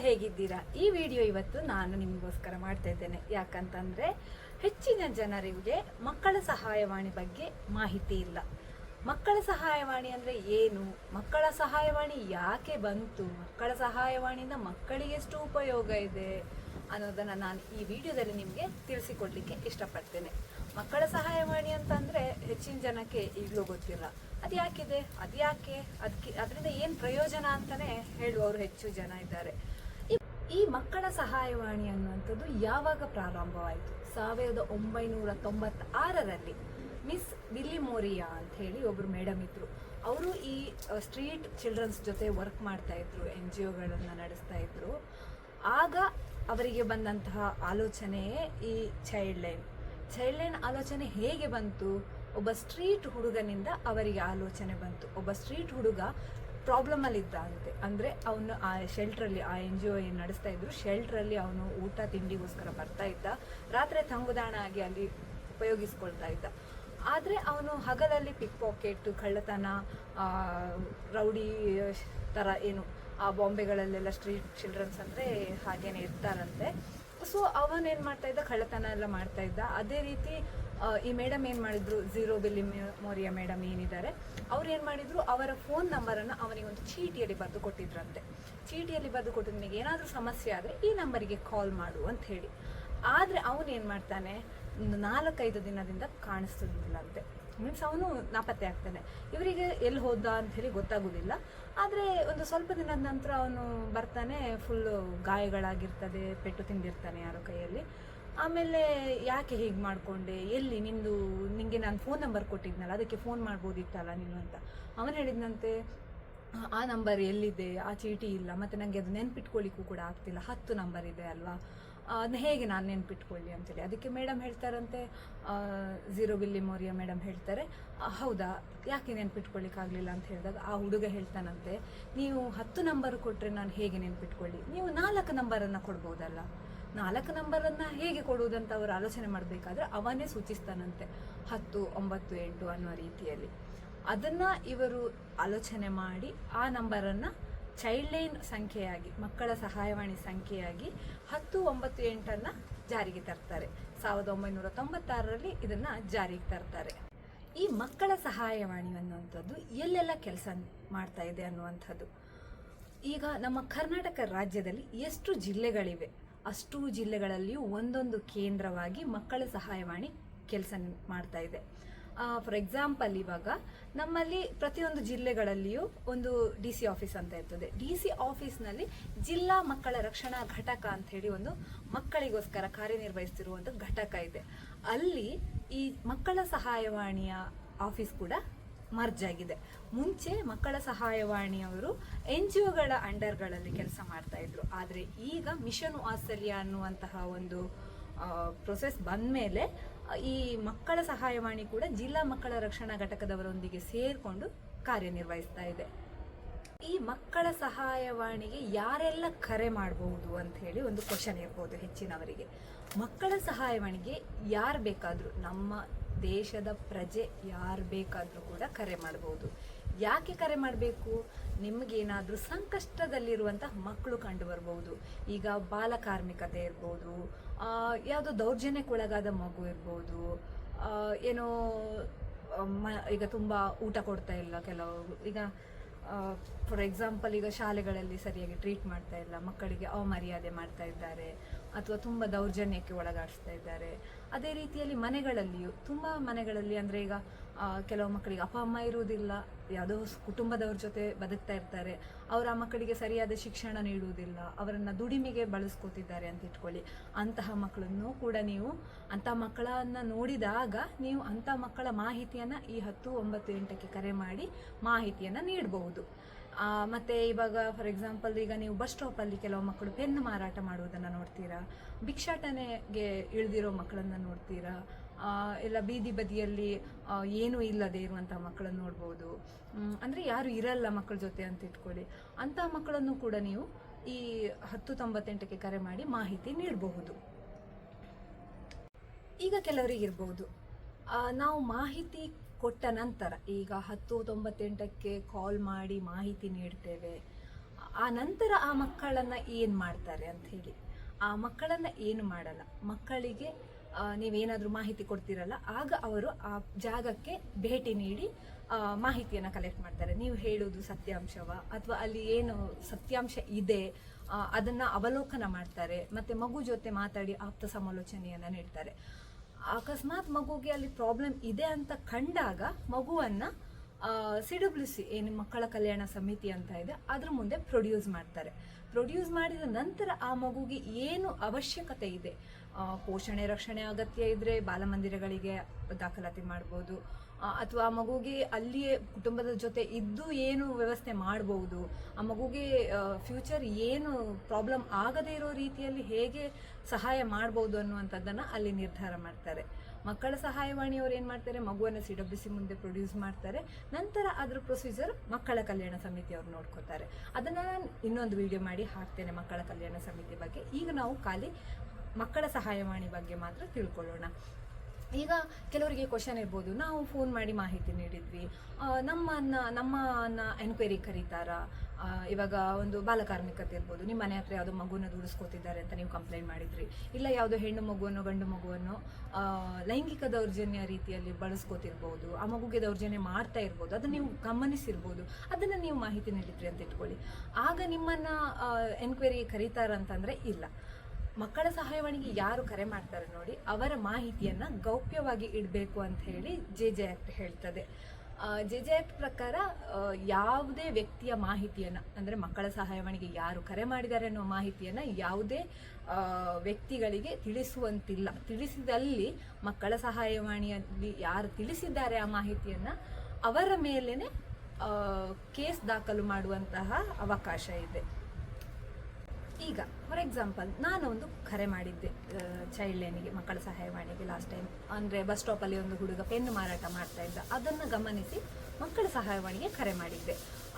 ಹೇಗಿದ್ದೀರಾ? ಈ ವಿಡಿಯೋ ಇವತ್ತು ನಾನು ನಿಮಗೋಸ್ಕರ ಮಾಡ್ತಾ ಇದ್ದೇನೆ. ಯಾಕಂತಂದ್ರೆ ಹೆಚ್ಚಿನ ಜನರಿಗೆ ಮಕ್ಕಳ ಸಹಾಯವಾಣಿ ಬಗ್ಗೆ ಮಾಹಿತಿ ಇಲ್ಲ. ಮಕ್ಕಳ ಸಹಾಯವಾಣಿ ಅಂದ್ರೆ ಏನು, ಮಕ್ಕಳ ಸಹಾಯವಾಣಿ ಯಾಕೆ ಬಂತು, ಮಕ್ಕಳ ಸಹಾಯವಾಣಿಯಿಂದ ಮಕ್ಕಳಿಗೆ ಎಷ್ಟು ಉಪಯೋಗ ಇದೆ ಅನ್ನೋದನ್ನ ನಾನು ಈ ವಿಡಿಯೋದಲ್ಲಿ ನಿಮಗೆ ತಿಳಿಸಿಕೊಡ್ಲಿಕ್ಕೆ ಇಷ್ಟಪಡ್ತೇನೆ. ಮಕ್ಕಳ ಸಹಾಯವಾಣಿ ಅಂತಂದ್ರೆ ಹೆಚ್ಚಿನ ಜನಕ್ಕೆ ಈಗಲೂ ಗೊತ್ತಿಲ್ಲ. ಅದು ಯಾಕಿದೆ, ಅದರಿಂದ ಏನು ಪ್ರಯೋಜನ ಅಂತಾನೆ ಹೇಳುವವರು ಹೆಚ್ಚು ಜನ ಇದ್ದಾರೆ. ಈ ಮಕ್ಕಳ ಸಹಾಯವಾಣಿ ಅನ್ನುವಂಥದ್ದು ಯಾವಾಗ ಪ್ರಾರಂಭವಾಯಿತು? 1996ರಲ್ಲಿ ಮಿಸ್ ಬಿಲ್ಲಿ ಮೋರಿಯಾ ಅಂತ ಹೇಳಿ ಒಬ್ರು ಮೇಡಮ್ ಇದ್ರು. ಅವರು ಈ ಸ್ಟ್ರೀಟ್ ಚಿಲ್ಡ್ರನ್ಸ್ ಜೊತೆ ವರ್ಕ್ ಮಾಡ್ತಾ ಇದ್ರು, NGOಗಳನ್ನ ನಡೆಸ್ತಾ ಇದ್ರು. ಆಗ ಅವರಿಗೆ ಬಂದಂತಹ ಆಲೋಚನೆಯೇ ಈ ಚೈಲ್ಡ್ ಲೈನ್ ಆಲೋಚನೆ ಹೇಗೆ ಬಂತು? ಒಬ್ಬ ಸ್ಟ್ರೀಟ್ ಹುಡುಗನಿಂದ ಅವರಿಗೆ ಆಲೋಚನೆ ಬಂತು. ಒಬ್ಬ ಸ್ಟ್ರೀಟ್ ಹುಡುಗ ಪ್ರಾಬ್ಲಮಲ್ಲಿ ಇದ್ದ ಅಂತೆ. ಅಂದರೆ ಅವನು ಆ ಶೆಲ್ಟ್ರಲ್ಲಿ, ಆ NGO ಏನು ನಡೆಸ್ತಾ ಇದ್ರು ಶೆಲ್ಟ್ರಲ್ಲಿ ಅವನು ಊಟ ತಿಂಡಿಗೋಸ್ಕರ ಬರ್ತಾ ಇದ್ದ, ರಾತ್ರಿ ತಂಗುದಾಣ ಆಗಿ ಅಲ್ಲಿ ಉಪಯೋಗಿಸ್ಕೊಳ್ತಾ ಇದ್ದ. ಆದರೆ ಅವನು ಹಗಲಲ್ಲಿ ಪಿಕ್ ಪಾಕೆಟ್, ಕಳ್ಳತನ, ರೌಡಿ ಥರ ಏನು ಆ ಬಾಂಬೆಗಳಲ್ಲೆಲ್ಲ ಸ್ಟ್ರೀಟ್ ಚಿಲ್ಡ್ರನ್ಸ್ ಅಂದರೆ ಹಾಗೇನೆ ಇರ್ತಾರಂತೆ. ಸೊ ಅವನೇನು ಮಾಡ್ತಾ ಇದ್ದ, ಕಳ್ಳತನ ಎಲ್ಲ ಮಾಡ್ತಾ ಇದ್ದ. ಅದೇ ರೀತಿ ಈ ಮೇಡಮ್ ಏನು ಮಾಡಿದ್ರು, ಝೀರೋ ಬಿಲ್ಲಿ ಮೋರಿಯಾ ಮೇಡಮ್ ಏನಿದ್ದಾರೆ ಅವ್ರು ಏನು ಮಾಡಿದ್ರು, ಅವರ ಫೋನ್ ನಂಬರನ್ನು ಅವನಿಗೆ ಒಂದು ಚೀಟಿಯಲ್ಲಿ ಬರೆದು ಕೊಟ್ಟಿದ್ರಂತೆ. ಚೀಟಿಯಲ್ಲಿ ಬರೆದು ಕೊಟ್ಟಿದ್ದು, ನಿಮಗೆ ಏನಾದರೂ ಸಮಸ್ಯೆ ಆದರೆ ಈ ನಂಬರಿಗೆ ಕಾಲ್ ಮಾಡು ಅಂತ ಹೇಳಿ. ಆದರೆ ಅವನೇನು ಮಾಡ್ತಾನೆ, 4-5 ದಿನದಿಂದ ಕಾಣಿಸ್ತಿದ್ದಿಲ್ಲಂತೆ. ಮೀನ್ಸ್ ಅವನು ನಾಪತ್ತೆ ಆಗ್ತಾನೆ. ಇವರಿಗೆ ಎಲ್ಲಿ ಹೋದ ಅಂತ ಹೇಳಿ ಗೊತ್ತಾಗೋದಿಲ್ಲ. ಆದರೆ ಒಂದು ಸ್ವಲ್ಪ ದಿನದ ನಂತರ ಅವನು ಬರ್ತಾನೆ, ಫುಲ್ಲು ಗಾಯಗಳಾಗಿರ್ತದೆ, ಪೆಟ್ಟು ತಿಂದಿರ್ತಾನೆ ಯಾರೋ ಕೈಯಲ್ಲಿ. ಆಮೇಲೆ ಯಾಕೆ ಹೀಗೆ ಮಾಡಿಕೊಂಡೆ, ಎಲ್ಲಿ ನಿಂಗೆ ನಾನು ಫೋನ್ ನಂಬರ್ ಕೊಟ್ಟಿದ್ನಲ್ಲ, ಅದಕ್ಕೆ ಫೋನ್ ಮಾಡ್ಬೋದಿತ್ತಲ್ಲ ನೀನು ಅಂತ. ಅವನು ಹೇಳಿದ್ನಂತೆ, ಆ ನಂಬರ್ ಎಲ್ಲಿದೆ, ಆ ಚೀಟಿ ಇಲ್ಲ, ಮತ್ತು ನನಗೆ ಅದು ನೆನ್ಪಿಟ್ಕೊಳ್ಳಿಕ್ಕೂ ಕೂಡ ಆಗ್ತಿಲ್ಲ, 10 ನಂಬರ್ ಇದೆ ಅಲ್ವಾ, ಅದನ್ನ ಹೇಗೆ ನಾನು ನೆನ್ಪಿಟ್ಕೊಳ್ಳಿ ಅಂತೇಳಿ. ಅದಕ್ಕೆ ಮೇಡಮ್ ಹೇಳ್ತಾರಂತೆ, ಝೀರೋ ಬಿಲ್ಲಿ ಮೋರಿಯಾ ಮೇಡಮ್ ಹೇಳ್ತಾರೆ, ಹೌದಾ ಯಾಕೆ ನೆನ್ಪಿಟ್ಕೊಳ್ಳಿಕ್ಕಾಗಲಿಲ್ಲ ಅಂತ ಹೇಳಿದಾಗ ಆ ಹುಡುಗ ಹೇಳ್ತಾನಂತೆ, ನೀವು 10 ನಂಬರ್ ಕೊಟ್ಟರೆ ನಾನು ಹೇಗೆ ನೆನ್ಪಿಟ್ಕೊಳ್ಳಿ, ನೀವು 4 ನಂಬರನ್ನು ಕೊಡ್ಬೋದಲ್ಲ, 4 ನಂಬರನ್ನು ಹೇಗೆ ಕೊಡುವುದಂತ ಅವರು ಆಲೋಚನೆ ಮಾಡಬೇಕಾದ್ರೆ ಅವನೇ ಸೂಚಿಸ್ತಾನಂತೆ 10, 9, 8 ಅನ್ನೋ ರೀತಿಯಲ್ಲಿ. ಅದನ್ನು ಇವರು ಆಲೋಚನೆ ಮಾಡಿ ಆ ನಂಬರನ್ನು ಚೈಲ್ಡ್ ಲೈನ್ ಸಂಖ್ಯೆಯಾಗಿ, ಮಕ್ಕಳ ಸಹಾಯವಾಣಿ ಸಂಖ್ಯೆಯಾಗಿ 10, 9, 8 ಜಾರಿಗೆ ತರ್ತಾರೆ. 1996ರಲ್ಲಿ ಇದನ್ನು ಜಾರಿಗೆ ತರ್ತಾರೆ. ಈ ಮಕ್ಕಳ ಸಹಾಯವಾಣಿ ಅನ್ನುವಂಥದ್ದು ಎಲ್ಲೆಲ್ಲ ಕೆಲಸ ಮಾಡ್ತಾ ಇದೆ ಅನ್ನುವಂಥದ್ದು. ಈಗ ನಮ್ಮ ಕರ್ನಾಟಕ ರಾಜ್ಯದಲ್ಲಿ ಎಷ್ಟು ಜಿಲ್ಲೆಗಳಿವೆ, ಅಷ್ಟು ಜಿಲ್ಲೆಗಳಲ್ಲಿಯೂ ಒಂದೊಂದು ಕೇಂದ್ರವಾಗಿ ಮಕ್ಕಳ ಸಹಾಯವಾಣಿ ಕೆಲಸ ಮಾಡ್ತಾ ಇದೆ. ಫಾರ್ ಎಕ್ಸಾಂಪಲ್, ಇವಾಗ ನಮ್ಮಲ್ಲಿ ಪ್ರತಿಯೊಂದು ಜಿಲ್ಲೆಗಳಲ್ಲಿಯೂ ಒಂದು DC ಆಫೀಸ್ ಅಂತ ಇರ್ತದೆ. DC ಆಫೀಸ್ನಲ್ಲಿ ಜಿಲ್ಲಾ ಮಕ್ಕಳ ರಕ್ಷಣಾ ಘಟಕ ಅಂತ ಹೇಳಿ ಒಂದು ಮಕ್ಕಳಿಗೋಸ್ಕರ ಕಾರ್ಯನಿರ್ವಹಿಸ್ತಿರುವಂಥ ಘಟಕ ಇದೆ. ಅಲ್ಲಿ ಈ ಮಕ್ಕಳ ಸಹಾಯವಾಣಿಯ ಆಫೀಸ್ ಕೂಡ ಮರ್ಜ್ ಆಗಿದೆ. ಮುಂಚೆ ಮಕ್ಕಳ ಸಹಾಯವಾಣಿಯವರು NGOಗಳ ಅಂಡರ್ಗಳಲ್ಲಿ ಕೆಲಸ ಮಾಡ್ತಾ ಇದ್ರು. ಆದರೆ ಈಗ ಮಿಷನ್ ವಾತ್ಸಲ್ಯ ಅನ್ನುವಂತಹ ಒಂದು ಪ್ರೊಸೆಸ್ ಬಂದ ಮೇಲೆ ಈ ಮಕ್ಕಳ ಸಹಾಯವಾಣಿ ಕೂಡ ಜಿಲ್ಲಾ ಮಕ್ಕಳ ರಕ್ಷಣಾ ಘಟಕದವರೊಂದಿಗೆ ಸೇರಿಕೊಂಡು ಕಾರ್ಯನಿರ್ವಹಿಸ್ತಾ ಇದೆ. ಈ ಮಕ್ಕಳ ಸಹಾಯವಾಣಿಗೆ ಯಾರೆಲ್ಲ ಕರೆ ಮಾಡಬಹುದು ಅಂತ ಹೇಳಿ ಒಂದು ಕ್ವಶನ್ ಇರ್ಬೋದು ಹೆಚ್ಚಿನವರಿಗೆ. ಮಕ್ಕಳ ಸಹಾಯವಾಣಿಗೆ ಯಾರು ಬೇಕಾದರೂ, ನಮ್ಮ ದೇಶದ ಪ್ರಜೆ ಯಾರು ಬೇಕಾದರೂ ಕೂಡ ಕರೆ ಮಾಡಬಹುದು. ಯಾಕೆ ಕರೆ ಮಾಡಬೇಕು? ನಿಮಗೇನಾದರೂ ಸಂಕಷ್ಟದಲ್ಲಿರುವಂತಹ ಮಕ್ಕಳು ಕಂಡು ಬರ್ಬೋದು. ಈಗ ಬಾಲಕಾರ್ಮಿಕತೆ ಇರ್ಬೋದು, ಯಾವುದೋ ದೌರ್ಜನ್ಯಕ್ಕೊಳಗಾದ ಮಗು ಇರ್ಬೋದು, ಏನೋ ಈಗ ತುಂಬ ಊಟ ಕೊಡ್ತಾ ಇಲ್ಲ ಕೆಲವರು. ಈಗ ಫಾರ್ ಎಕ್ಸಾಂಪಲ್, ಈಗ ಶಾಲೆಗಳಲ್ಲಿ ಸರಿಯಾಗಿ ಟ್ರೀಟ್ ಮಾಡ್ತಾ ಇಲ್ಲ, ಮಕ್ಕಳಿಗೆ ಅವಮರ್ಯಾದೆ ಮಾಡ್ತಾ ಇದ್ದಾರೆ, ಅಥವಾ ತುಂಬ ದೌರ್ಜನ್ಯಕ್ಕೆ ಒಳಗಾಡಿಸ್ತಾ ಇದ್ದಾರೆ. ಅದೇ ರೀತಿಯಲ್ಲಿ ಮನೆಗಳಲ್ಲಿಯೂ ತುಂಬ ಮನೆಗಳಲ್ಲಿ, ಅಂದರೆ ಈಗ ಕೆಲವು ಮಕ್ಕಳಿಗೆ ಅಪ್ಪ ಅಮ್ಮ ಇರುವುದಿಲ್ಲ, ಯಾವುದೋ ಕುಟುಂಬದವ್ರ ಜೊತೆ ಬದುಕ್ತಾ ಇರ್ತಾರೆ, ಅವರ ಮಕ್ಕಳಿಗೆ ಸರಿಯಾದ ಶಿಕ್ಷಣ ನೀಡುವುದಿಲ್ಲ, ಅವರನ್ನು ದುಡಿಮೆಗೆ ಬಳಸ್ಕೋತಿದ್ದಾರೆ ಅಂತ ಇಟ್ಕೊಳ್ಳಿ. ಅಂತಹ ಮಕ್ಕಳನ್ನು ಕೂಡ ನೀವು, ಅಂಥ ಮಕ್ಕಳನ್ನು ನೋಡಿದಾಗ ನೀವು ಅಂಥ ಮಕ್ಕಳ ಮಾಹಿತಿಯನ್ನು ಈ 10, 9, 8ಕ್ಕೆ ಕರೆ ಮಾಡಿ ಮಾಹಿತಿಯನ್ನು ನೀಡಬಹುದು. ಮತ್ತು ಇವಾಗ ಫಾರ್ ಎಕ್ಸಾಂಪಲ್, ಈಗ ನೀವು ಬಸ್ ಸ್ಟಾಪಲ್ಲಿ ಕೆಲವು ಮಕ್ಕಳು ಪೆನ್ ಮಾರಾಟ ಮಾಡುವುದನ್ನು ನೋಡ್ತೀರಾ, ಭಿಕ್ಷಾಟನೆಗೆ ಇಳಿದಿರೋ ಮಕ್ಕಳನ್ನು ನೋಡ್ತೀರಾ, ಎಲ್ಲ ಬೀದಿ ಬದಿಯಲ್ಲಿ ಏನೂ ಇಲ್ಲದೆ ಇರುವಂಥ ಮಕ್ಕಳನ್ನು ನೋಡ್ಬೋದು. ಅಂದರೆ ಯಾರು ಇರಲ್ಲ ಮಕ್ಕಳ ಜೊತೆ ಅಂತ ಇಟ್ಕೊಳ್ಳಿ. ಅಂಥ ಮಕ್ಕಳನ್ನು ಕೂಡ ನೀವು ಈ 1098ಕ್ಕೆ ಕರೆ ಮಾಡಿ ಮಾಹಿತಿ ನೀಡಬಹುದು. ಈಗ ಕೆಲವರಿಗೆ ಇರ್ಬೋದು, ನಾವು ಮಾಹಿತಿ ಕೊಟ್ಟ ನಂತರ ಈಗ 1098ಕ್ಕೆ ಕಾಲ್ ಮಾಡಿ ಮಾಹಿತಿ ನೀಡ್ತೇವೆ, ಆ ನಂತರ ಆ ಮಕ್ಕಳನ್ನು ಏನು ಮಾಡ್ತಾರೆ ಅಂತ ಹೇಳಿ. ಆ ಮಕ್ಕಳನ್ನು ಏನು ಮಾಡಲ್ಲ, ಮಕ್ಕಳಿಗೆ ನೀವೇನಾದರೂ ಮಾಹಿತಿ ಕೊಡ್ತೀರಲ್ಲ, ಆಗ ಅವರು ಆ ಜಾಗಕ್ಕೆ ಭೇಟಿ ನೀಡಿ ಮಾಹಿತಿಯನ್ನು ಕಲೆಕ್ಟ್ ಮಾಡ್ತಾರೆ. ನೀವು ಹೇಳೋದು ಸತ್ಯಾಂಶವ ಅಥವಾ ಅಲ್ಲಿ ಏನು ಸತ್ಯಾಂಶ ಇದೆ ಅದನ್ನು ಅವಲೋಕನ ಮಾಡ್ತಾರೆ. ಮತ್ತು ಮಗು ಜೊತೆ ಮಾತಾಡಿ ಆಪ್ತ ಸಮಾಲೋಚನೆಯನ್ನು ನೀಡ್ತಾರೆ. ಅಕಸ್ಮಾತ್ ಮಗುಗೆ ಅಲ್ಲಿ ಪ್ರಾಬ್ಲಮ್ ಇದೆ ಅಂತ ಕಂಡಾಗ ಮಗುವನ್ನು CWC ಏನು ಮಕ್ಕಳ ಕಲ್ಯಾಣ ಸಮಿತಿ ಅಂತ ಇದೆ ಅದ್ರ ಮುಂದೆ ಪ್ರೊಡ್ಯೂಸ್ ಮಾಡ್ತಾರೆ. ಪ್ರೊಡ್ಯೂಸ್ ಮಾಡಿದ ನಂತರ ಆ ಮಗುಗೆ ಏನು ಅವಶ್ಯಕತೆ ಇದೆ, ಪೋಷಣೆ ರಕ್ಷಣೆ ಅಗತ್ಯ ಇದ್ದರೆ ಬಾಲಮಂದಿರಗಳಿಗೆ ದಾಖಲಾತಿ ಮಾಡ್ಬೋದು, ಅಥವಾ ಆ ಮಗುಗೆ ಅಲ್ಲಿಯೇ ಕುಟುಂಬದ ಜೊತೆ ಇದ್ದು ಏನು ವ್ಯವಸ್ಥೆ ಮಾಡ್ಬೋದು, ಆ ಮಗುಗೆ ಫ್ಯೂಚರ್ ಏನು ಪ್ರಾಬ್ಲಮ್ ಆಗದೇ ಇರೋ ರೀತಿಯಲ್ಲಿ ಹೇಗೆ ಸಹಾಯ ಮಾಡ್ಬೋದು ಅನ್ನುವಂಥದ್ದನ್ನು ಅಲ್ಲಿ ನಿರ್ಧಾರ ಮಾಡ್ತಾರೆ. ಮಕ್ಕಳ ಸಹಾಯವಾಣಿಯವರು ಏನು ಮಾಡ್ತಾರೆ, ಮಗುವನ್ನು CWC ಮುಂದೆ ಪ್ರೊಡ್ಯೂಸ್ ಮಾಡ್ತಾರೆ. ನಂತರ ಅದರ ಪ್ರೊಸೀಜರ್ ಮಕ್ಕಳ ಕಲ್ಯಾಣ ಸಮಿತಿಯವರು ನೋಡ್ಕೋತಾರೆ. ಅದನ್ನು ನಾನು ಇನ್ನೊಂದು ವಿಡಿಯೋ ಮಾಡಿ ಹಾಕ್ತೇನೆ ಮಕ್ಕಳ ಕಲ್ಯಾಣ ಸಮಿತಿ ಬಗ್ಗೆ. ಈಗ ನಾವು ಖಾಲಿ ಮಕ್ಕಳ ಸಹಾಯವಾಣಿ ಬಗ್ಗೆ ಮಾತ್ರ ತಿಳ್ಕೊಳ್ಳೋಣ. ಈಗ ಕೆಲವರಿಗೆ ಕ್ವಶನ್ ಇರ್ಬೋದು, ನಾವು ಫೋನ್ ಮಾಡಿ ಮಾಹಿತಿ ನೀಡಿದ್ವಿ, ನಮ್ಮನ್ನ ಎನ್ಕ್ವೈರಿ ಕರೀತಾರಾ, ಇವಾಗ ಒಂದು ಬಾಲಕಾರ್ಮಿಕತೆ ಇರ್ಬೋದು, ನಿಮ್ಮ ಮನೆ ಹತ್ರ ಯಾವುದೋ ಮಗುವನ್ನು ದುಡಿಸ್ಕೋತಿದ್ದಾರೆ ಅಂತ ನೀವು ಕಂಪ್ಲೇಂಟ್ ಮಾಡಿದ್ರಿ, ಇಲ್ಲ ಯಾವುದೋ ಹೆಣ್ಣು ಮಗುವನ್ನು ಗಂಡು ಮಗುವನ್ನು ಲೈಂಗಿಕ ದೌರ್ಜನ್ಯ ರೀತಿಯಲ್ಲಿ ಬಳಸ್ಕೋತಿರ್ಬೋದು, ಆ ಮಗುಗೆ ದೌರ್ಜನ್ಯ ಮಾಡ್ತಾ ಇರ್ಬೋದು, ಅದನ್ನು ನೀವು ಗಮನಿಸಿರ್ಬೋದು, ಅದನ್ನು ನೀವು ಮಾಹಿತಿ ನೀಡಿದ್ರಿ ಅಂತ ಇಟ್ಕೊಳ್ಳಿ. ಆಗ ನಿಮ್ಮನ್ನು ಎನ್ಕ್ವೈರಿ ಕರೀತಾರಂತಂದರೆ ಇಲ್ಲ. ಮಕ್ಕಳ ಸಹಾಯವಾಣಿಗೆ ಯಾರು ಕರೆ ಮಾಡ್ತಾರೆ ನೋಡಿ, ಅವರ ಮಾಹಿತಿಯನ್ನು ಗೌಪ್ಯವಾಗಿ ಇಡಬೇಕು ಅಂತ ಹೇಳಿ JJ ಆ್ಯಕ್ಟ್ ಹೇಳ್ತದೆ. JJ ಆ್ಯಕ್ಟ್ ಪ್ರಕಾರ ಯಾವುದೇ ವ್ಯಕ್ತಿಯ ಮಾಹಿತಿಯನ್ನು, ಅಂದರೆ ಮಕ್ಕಳ ಸಹಾಯವಾಣಿಗೆ ಯಾರು ಕರೆ ಮಾಡಿದ್ದಾರೆ ಅನ್ನೋ ಮಾಹಿತಿಯನ್ನು ಯಾವುದೇ ವ್ಯಕ್ತಿಗಳಿಗೆ ತಿಳಿಸುವಂತಿಲ್ಲ. ತಿಳಿಸಿದಲ್ಲಿ ಮಕ್ಕಳ ಸಹಾಯವಾಣಿಯಲ್ಲಿ ಯಾರು ತಿಳಿಸಿದ್ದಾರೆ ಆ ಮಾಹಿತಿಯನ್ನು ಅವರ ಮೇಲೇ ಕೇಸ್ ದಾಖಲು ಮಾಡುವಂತಹ ಅವಕಾಶ ಇದೆ. ಈಗ ಫಾರ್ ಎಕ್ಸಾಂಪಲ್ ನಾನು ಒಂದು ಕರೆ ಮಾಡಿದ್ದೆ ಚೈಲ್ಡ್ ಲೈನಿಗೆ, ಮಕ್ಕಳ ಸಹಾಯವಾಣಿಗೆ ಲಾಸ್ಟ್ ಟೈಮ್. ಅಂದರೆ ಬಸ್ ಸ್ಟಾಪಲ್ಲಿ ಒಂದು ಹುಡುಗ ಪೆನ್ ಮಾರಾಟ ಮಾಡ್ತಾ ಇದ್ದ, ಅದನ್ನು ಗಮನಿಸಿ ಮಕ್ಕಳ ಸಹಾಯವಾಣಿಗೆ ಕರೆ ಮಾಡಿದ್ದೆ.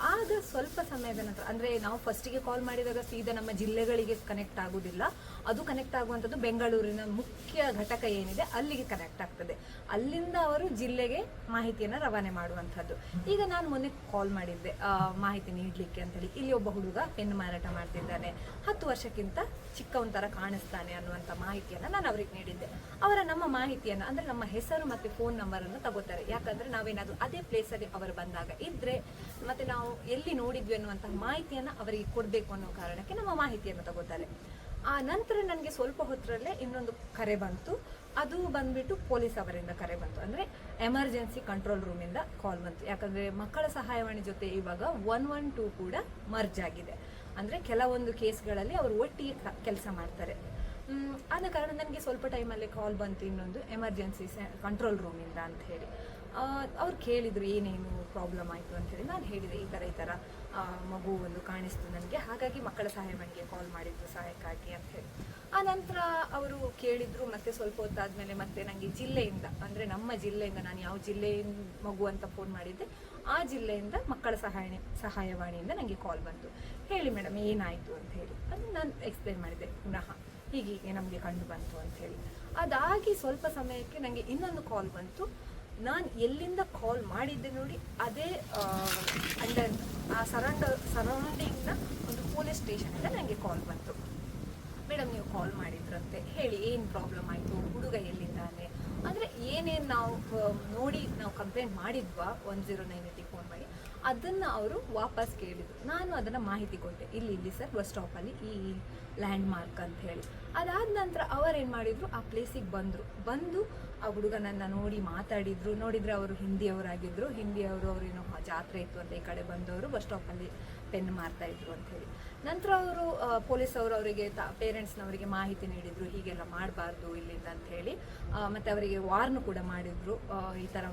ಆಗ ಸ್ವಲ್ಪ ಸಮಯದ ನಂತರ, ಅಂದರೆ ನಾವು ಫಸ್ಟಿಗೆ ಕಾಲ್ ಮಾಡಿದಾಗ ಸೀದಾ ನಮ್ಮ ಜಿಲ್ಲೆಗಳಿಗೆ ಕನೆಕ್ಟ್ ಆಗೋದಿಲ್ಲ, ಅದು ಕನೆಕ್ಟ್ ಆಗುವಂಥದ್ದು ಬೆಂಗಳೂರಿನ ಮುಖ್ಯ ಘಟಕ ಏನಿದೆ ಅಲ್ಲಿಗೆ ಕನೆಕ್ಟ್ ಆಗ್ತದೆ. ಅಲ್ಲಿಂದ ಅವರು ಜಿಲ್ಲೆಗೆ ಮಾಹಿತಿಯನ್ನು ರವಾನೆ ಮಾಡುವಂಥದ್ದು. ಈಗ ನಾನು ಮೊನ್ನೆ ಕಾಲ್ ಮಾಡಿದ್ದೆ ಮಾಹಿತಿ ನೀಡಲಿಕ್ಕೆ ಅಂತೇಳಿ. ಇಲ್ಲಿ ಒಬ್ಬ ಹುಡುಗ ಪೆನ್ ಮಾರಾಟ ಮಾಡ್ತಿದ್ದಾನೆ, 10 ವರ್ಷಕ್ಕಿಂತ ಚಿಕ್ಕವನ ಥರ ಕಾಣಿಸ್ತಾನೆ ಅನ್ನುವಂಥ ಮಾಹಿತಿಯನ್ನು ನಾನು ಅವ್ರಿಗೆ ನೀಡಿದ್ದೆ. ನಮ್ಮ ಮಾಹಿತಿಯನ್ನು, ಅಂದರೆ ನಮ್ಮ ಹೆಸರು ಮತ್ತು ಫೋನ್ ನಂಬರನ್ನು ತಗೋತಾರೆ. ಯಾಕಂದರೆ ನಾವೇನಾದರೂ ಅದೇ ಪ್ಲೇಸಲ್ಲಿ ಅವರು ಬಂದಾಗ ಇದ್ದರೆ ಮತ್ತು ನಾವು ಎಲ್ಲಿ ನೋಡಿದ್ವಿ ಅನ್ನುವಂತಹ ಮಾಹಿತಿಯನ್ನು ಅವರಿಗೆ ಕೊಡಬೇಕು ಅನ್ನೋ ಕಾರಣಕ್ಕೆ ನಮ್ಮ ಮಾಹಿತಿಯನ್ನು ತಗೋತಾರೆ. ಆ ನಂತರ ನನಗೆ ಸ್ವಲ್ಪ ಹೊತ್ತರಲ್ಲೇ ಇನ್ನೊಂದು ಕರೆ ಬಂತು. ಅದು ಬಂದ್ಬಿಟ್ಟು ಪೊಲೀಸ್ ಅವರಿಂದ ಕರೆ ಬಂತು, ಅಂದರೆ ಎಮರ್ಜೆನ್ಸಿ ಕಂಟ್ರೋಲ್ ರೂಮಿಂದ ಕಾಲ್ ಬಂತು. ಯಾಕಂದರೆ ಮಕ್ಕಳ ಸಹಾಯವಾಣಿ ಜೊತೆ ಇವಾಗ 112 ಕೂಡ ಮರ್ಜ್ ಆಗಿದೆ. ಅಂದರೆ ಕೆಲವೊಂದು ಕೇಸ್ಗಳಲ್ಲಿ ಅವರು ಒಟ್ಟಿಗೆ ಕೆಲಸ ಮಾಡ್ತಾರೆ. ಆದ ಕಾರಣ ನನಗೆ ಸ್ವಲ್ಪ ಟೈಮಲ್ಲೇ ಕಾಲ್ ಬಂತು ಇನ್ನೊಂದು ಎಮರ್ಜೆನ್ಸಿ ಕಂಟ್ರೋಲ್ ರೂಮಿಂದ ಅಂತ ಹೇಳಿ. ಅವ್ರು ಕೇಳಿದರು ಏನೇನು ಪ್ರಾಬ್ಲಮ್ ಆಯಿತು ಅಂಥೇಳಿ. ನಾನು ಹೇಳಿದೆ ಈ ಥರ ಮಗು ಒಂದು ಕಾಣಿಸ್ತು ನನಗೆ, ಹಾಗಾಗಿ ಮಕ್ಕಳ ಸಹಾಯವಾಣಿಗೆ ಕಾಲ್ ಮಾಡಿದ್ರು ಸಹಾಯಕ್ಕಾಗಿ ಅಂಥೇಳಿ. ಆ ನಂತರ ಅವರು ಕೇಳಿದರು. ಮತ್ತು ಸ್ವಲ್ಪ ಹೊತ್ತಾದಮೇಲೆ ಮತ್ತೆ ನನಗೆ ಜಿಲ್ಲೆಯಿಂದ, ಅಂದರೆ ನಮ್ಮ ಜಿಲ್ಲೆಯಿಂದ, ನಾನು ಯಾವ ಜಿಲ್ಲೆಯಿಂದ ಮಗು ಅಂತ ಫೋನ್ ಮಾಡಿದ್ದೆ ಆ ಜಿಲ್ಲೆಯಿಂದ ಮಕ್ಕಳ ಸಹಾಯವಾಣಿಯಿಂದ ನನಗೆ ಕಾಲ್ ಬಂತು. ಹೇಳಿ ಮೇಡಮ್ ಏನಾಯಿತು ಅಂತ ಹೇಳಿ. ಅದು ನಾನು ಎಕ್ಸ್ಪ್ಲೇನ್ ಮಾಡಿದೆ ಪುನಃ, ಹೀಗೀಗೆ ನಮಗೆ ಕಂಡು ಬಂತು ಅಂಥೇಳಿ. ಅದಾಗಿ ಸ್ವಲ್ಪ ಸಮಯಕ್ಕೆ ನನಗೆ ಇನ್ನೊಂದು ಕಾಲ್ ಬಂತು. ನಾನು ಎಲ್ಲಿಂದ ಕಾಲ್ ಮಾಡಿದ್ದೆ ನೋಡಿ ಅದೇ ಅಂಡರ್ ಆ ಸರೌಂಡಿಂಗ್ನ ಒಂದು ಪೊಲೀಸ್ ಸ್ಟೇಷನಿಂದ ನನಗೆ ಕಾಲ್ ಬಂತು. ಮೇಡಮ್ ನೀವು ಕಾಲ್ ಮಾಡಿದ್ರಂತೆ, ಹೇಳಿ ಏನು ಪ್ರಾಬ್ಲಮ್ ಆಯಿತು, ಹುಡುಗ ಎಲ್ಲಿದ್ದಾನೆ, ಅಂದರೆ ಏನೇನು ನಾವು ನೋಡಿ ನಾವು ಕಂಪ್ಲೇಂಟ್ ಮಾಡಿದ್ವಾ 109ಗೆ ಫೋನ್ ಮಾಡಿ ಅದನ್ನು ಅವರು ವಾಪಸ್ ಕೇಳಿದರು. ನಾನು ಅದನ್ನು ಮಾಹಿತಿ ಕೊಟ್ಟೆ, ಇಲ್ಲಿ ಸರ್ ಬಸ್ ಸ್ಟಾಪಲ್ಲಿ ಈ ಲ್ಯಾಂಡ್ ಮಾರ್ಕ್ ಅಂತ ಹೇಳಿ. ಅದಾದ ನಂತರ ಅವರೇನು ಮಾಡಿದರು, ಆ ಪ್ಲೇಸಿಗೆ ಬಂದು ಆ ಹುಡುಗನನ್ನು ನೋಡಿ ಮಾತಾಡಿದರು. ನೋಡಿದರೆ ಅವರು ಹಿಂದಿಯವರಾಗಿದ್ದರು. ಅವರೇನೋ ಜಾತ್ರೆ ಇತ್ತು ಅಂತ ಈ ಕಡೆ ಬಂದವರು ಬಸ್ ಸ್ಟಾಪಲ್ಲಿ ಪೆನ್ ಮಾರ್ತಾಯಿದ್ರು ಅಂಥೇಳಿ. ನಂತರ ಅವರು ಪೊಲೀಸವರು ಅವರಿಗೆ ಪೇರೆಂಟ್ಸ್ನವರಿಗೆ ಮಾಹಿತಿ ನೀಡಿದರು, ಹೀಗೆಲ್ಲ ಮಾಡಬಾರ್ದು ಇಲ್ಲಿಂದ ಅಂಥೇಳಿ. ಮತ್ತು ಅವರಿಗೆ ವಾರ್ನು ಕೂಡ ಮಾಡಿದರು, ಈ ಥರ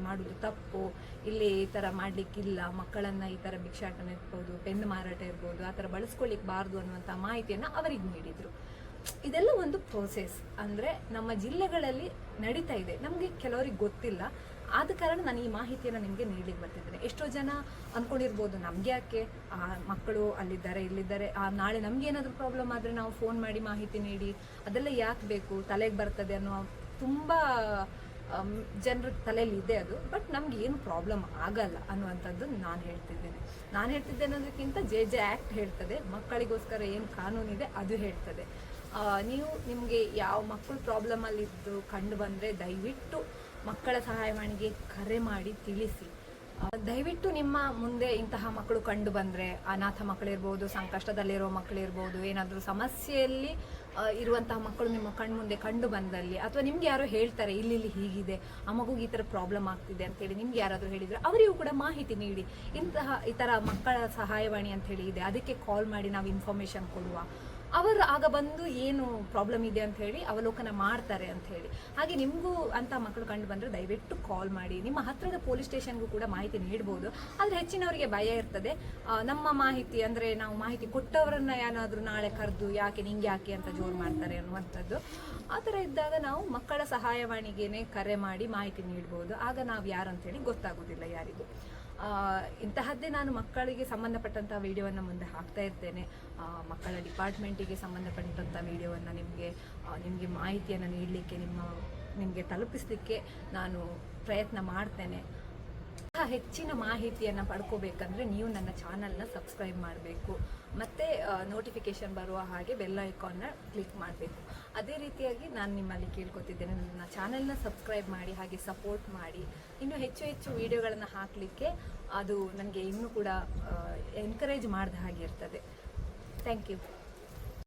ಮಾಡೋದು ತಪ್ಪು, ಇಲ್ಲಿ ಈ ಥರ ಮಾಡಲಿಕ್ಕಿಲ್ಲ, ಮಕ್ಕಳನ್ನು ಈ ಥರ ಭಿಕ್ಷಾಟನೆ ಇರ್ಬೋದು, ಪೆನ್ ಮಾರಾಟ ಇರ್ಬೋದು, ಆ ಥರ ಬಳಸ್ಕೊಳ್ಳಿಕ್ಕೆ ಬಾರ್ದು ಅನ್ನುವಂಥ ಮಾಹಿತಿಯನ್ನು ಅವರಿಗೆ ನೀಡಿದರು. ಇದೆಲ್ಲ ಒಂದು ಪ್ರೋಸೆಸ್, ಅಂದರೆ ನಮ್ಮ ಜಿಲ್ಲೆಗಳಲ್ಲಿ ನಡೀತಾ ಇದೆ, ನಮಗೆ ಕೆಲವರಿಗೆ ಗೊತ್ತಿಲ್ಲ. ಆದ ಕಾರಣ ನಾನು ಈ ಮಾಹಿತಿಯನ್ನು ನಿಮಗೆ ನೀಡಲಿಕ್ಕೆ ಬರ್ತಿದ್ದೇನೆ. ಎಷ್ಟೋ ಜನ ಅಂದ್ಕೊಂಡಿರ್ಬೋದು, ನಮಗೆ ಯಾಕೆ ಮಕ್ಕಳು ಅಲ್ಲಿದ್ದಾರೆ ಇಲ್ಲಿದ್ದಾರೆ, ನಾಳೆ ನಮಗೇನಾದರೂ ಪ್ರಾಬ್ಲಮ್ ಆದರೆ ನಾವು ಫೋನ್ ಮಾಡಿ ಮಾಹಿತಿ ನೀಡಿ ಅದೆಲ್ಲ ಯಾಕೆ ಬೇಕು, ತಲೆಗೆ ಬರ್ತದೆ ಅನ್ನೋ ತುಂಬ ಜನರ ತಲೆಯಲ್ಲಿ ಇದೆ ಅದು. ಬಟ್ ನಮ್ಗೆ ಏನು ಪ್ರಾಬ್ಲಮ್ ಆಗಲ್ಲ ಅನ್ನುವಂಥದ್ದು ನಾನು ಹೇಳ್ತಿದ್ದೇನೆ ಅನ್ನೋದಕ್ಕಿಂತ ಜೆ ಆ್ಯಕ್ಟ್ ಹೇಳ್ತದೆ, ಮಕ್ಕಳಿಗೋಸ್ಕರ ಏನು ಕಾನೂನಿದೆ ಅದು ಹೇಳ್ತದೆ. ನಿಮಗೆ ಯಾವ ಮಕ್ಕಳು ಪ್ರಾಬ್ಲಮಲ್ಲಿದ್ದು ಕಂಡು ಬಂದರೆ ದಯವಿಟ್ಟು ಮಕ್ಕಳ ಸಹಾಯವಾಣಿಗೆ ಕರೆ ಮಾಡಿ ತಿಳಿಸಿ. ದಯವಿಟ್ಟು ನಿಮ್ಮ ಮುಂದೆ ಇಂತಹ ಮಕ್ಕಳು ಕಂಡು ಬಂದರೆ, ಅನಾಥ ಮಕ್ಕಳಿರ್ಬೋದು, ಸಂಕಷ್ಟದಲ್ಲಿರೋ ಮಕ್ಕಳಿರ್ಬೋದು, ಏನಾದರೂ ಸಮಸ್ಯೆಯಲ್ಲಿ ಇರುವಂತಹ ಮಕ್ಕಳು ನಿಮ್ಮ ಕಣ್ಮುಂದೆ ಕಂಡು ಬಂದಲ್ಲಿ, ಅಥವಾ ನಿಮ್ಗೆ ಯಾರೋ ಹೇಳ್ತಾರೆ ಇಲ್ಲಿ ಹೀಗಿದೆ, ಆ ಮಗುಗೆ ಈ ಥರ ಪ್ರಾಬ್ಲಮ್ ಆಗ್ತಿದೆ ಅಂತೇಳಿ ನಿಮ್ಗೆ ಯಾರಾದರೂ ಹೇಳಿದರೆ ಅವರಿಗೂ ಕೂಡ ಮಾಹಿತಿ ನೀಡಿ. ಈ ಥರ ಮಕ್ಕಳ ಸಹಾಯವಾಣಿ ಅಂತ ಹೇಳಿ ಇದೆ, ಅದಕ್ಕೆ ಕಾಲ್ ಮಾಡಿ ನಾವು ಇನ್ಫಾರ್ಮೇಷನ್ ಕೊಡುವ. ಅವರು ಆಗ ಬಂದು ಏನು ಪ್ರಾಬ್ಲಮ್ ಇದೆ ಅಂತ ಹೇಳಿ ಅವಲೋಕನ ಮಾಡ್ತಾರೆ ಅಂತ ಹೇಳಿ. ಹಾಗೆ ನಿಮಗೂ ಅಂತ ಮಕ್ಕಳು ಕಂಡು ಬಂದರೆ ದಯವಿಟ್ಟು ಕಾಲ್ ಮಾಡಿ. ನಿಮ್ಮ ಹತ್ತಿರದ ಪೊಲೀಸ್ ಸ್ಟೇಷನ್ಗೂ ಕೂಡ ಮಾಹಿತಿ ನೀಡ್ಬೋದು. ಆದರೆ ಹೆಚ್ಚಿನವರಿಗೆ ಭಯ ಇರ್ತದೆ, ನಮ್ಮ ಮಾಹಿತಿ ಅಂದರೆ ನಾವು ಮಾಹಿತಿ ಕೊಟ್ಟವರನ್ನು ಏನಾದರೂ ನಾಳೆ ಕರೆದು ಯಾಕೆ ನಿಂಗೆ ಯಾಕೆ ಅಂತ ಜೋರು ಮಾಡ್ತಾರೆ ಅನ್ನುವಂಥದ್ದು. ಆ ಥರ ಇದ್ದಾಗ ನಾವು ಮಕ್ಕಳ ಸಹಾಯವಾಣಿಗೇನೆ ಕರೆ ಮಾಡಿ ಮಾಹಿತಿ ನೀಡ್ಬೋದು. ಆಗ ನಾವು ಯಾರು ಅಂತೇಳಿ ಗೊತ್ತಾಗೋದಿಲ್ಲ ಯಾರಿಗೂ. ಇಂತಹದ್ದೇ ನಾನು ಮಕ್ಕಳಿಗೆ ಸಂಬಂಧಪಟ್ಟಂಥ ವಿಡಿಯೋವನ್ನು ಮುಂದೆ ಹಾಕ್ತಾ ಇರ್ತೇನೆ. ಮಕ್ಕಳ ಡಿಪಾರ್ಟ್ಮೆಂಟಿಗೆ ಸಂಬಂಧಪಟ್ಟಂಥ ವಿಡಿಯೋವನ್ನು ನಿಮಗೆ ಮಾಹಿತಿಯನ್ನು ನೀಡಲಿಕ್ಕೆ, ನಿಮಗೆ ತಲುಪಿಸಲಿಕ್ಕೆ ನಾನು ಪ್ರಯತ್ನ ಮಾಡ್ತೇನೆ. ಹೆಚ್ಚಿನ ಮಾಹಿತಿಯನ್ನು ಪಡ್ಕೋಬೇಕಂದ್ರೆ ನೀವು ನನ್ನ ಚಾನಲ್ನ ಸಬ್ಸ್ಕ್ರೈಬ್ ಮಾಡಬೇಕು, ಮತ್ತು ನೋಟಿಫಿಕೇಷನ್ ಬರುವ ಹಾಗೆ ಬೆಲ್ ಐಕಾನ್ನ ಕ್ಲಿಕ್ ಮಾಡಬೇಕು. ಅದೇ ರೀತಿಯಾಗಿ ನಾನು ನಿಮ್ಮಲ್ಲಿ ಕೇಳ್ಕೊತಿದ್ದೇನೆ, ನನ್ನ ಚಾನಲ್ನ ಸಬ್ಸ್ಕ್ರೈಬ್ ಮಾಡಿ, ಹಾಗೆ ಸಪೋರ್ಟ್ ಮಾಡಿ. ಇನ್ನೂ ಹೆಚ್ಚು ವಿಡಿಯೋಗಳನ್ನು ಹಾಕಲಿಕ್ಕೆ ಅದು ನನಗೆ ಇನ್ನೂ ಕೂಡ ಎನ್ಕರೇಜ್ ಮಾಡಿದ ಹಾಗೆ ಇರ್ತದೆ. Thank you.